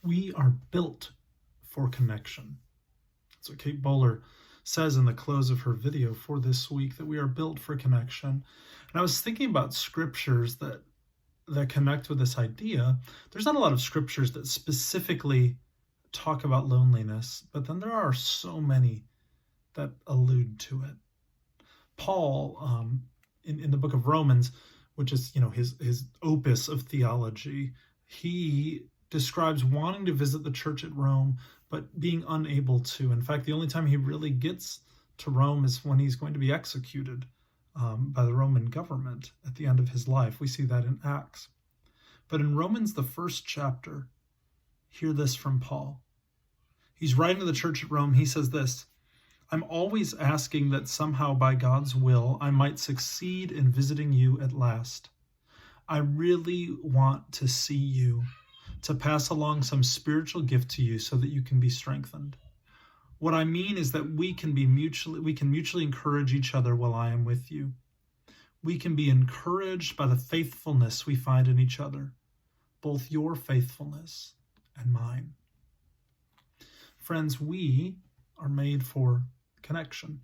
We are built for connection. That's what Kate Bowler says in the close of her video for this week, that we are built for connection. And I was thinking about scriptures that connect with this idea. There's not a lot of scriptures that specifically talk about loneliness, but then there are so many that allude to it. Paul, in the book of Romans, which is his opus of theology, he describes wanting to visit the church at Rome, but being unable to. In fact, the only time he really gets to Rome is when he's going to be executed by the Roman government at the end of his life. We see that in Acts. But in Romans, the first chapter, hear this from Paul. He's writing to the church at Rome. He says this: I'm always asking that somehow by God's will I might succeed in visiting you at last. I really want to see you, to pass along some spiritual gift to you so that you can be strengthened. What I mean is that we can mutually encourage each other while I am with you. We can be encouraged by the faithfulness we find in each other, both your faithfulness and mine. Friends, we are made for connection.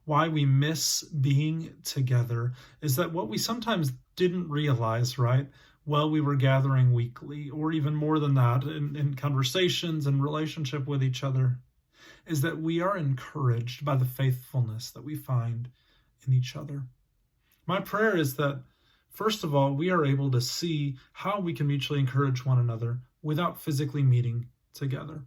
Why we miss being together is that what we sometimes didn't realize, right, while we were gathering weekly, or even more than that, in conversations and relationship with each other, is that we are encouraged by the faithfulness that we find in each other. My prayer is that, first of all, we are able to see how we can mutually encourage one another without physically meeting together.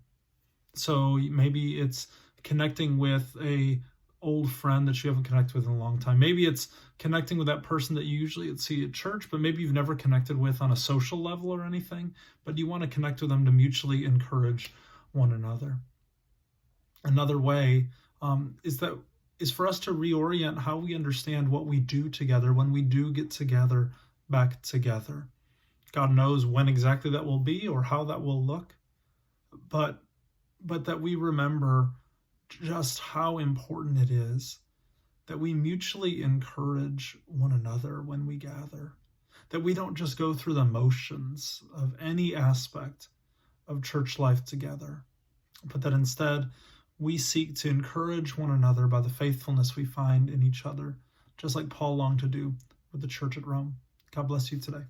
So maybe it's connecting with a old friend that you haven't connected with in a long time. Maybe it's connecting with that person that you usually see at church, but maybe you've never connected with on a social level or anything, but you want to connect with them to mutually encourage one another. Another way is for us to reorient how we understand what we do together when we do get together back together. God knows when exactly that will be or how that will look, but that we remember just how important it is that we mutually encourage one another when we gather, that we don't just go through the motions of any aspect of church life together, but that instead we seek to encourage one another by the faithfulness we find in each other, just like Paul longed to do with the church at Rome. God bless you today.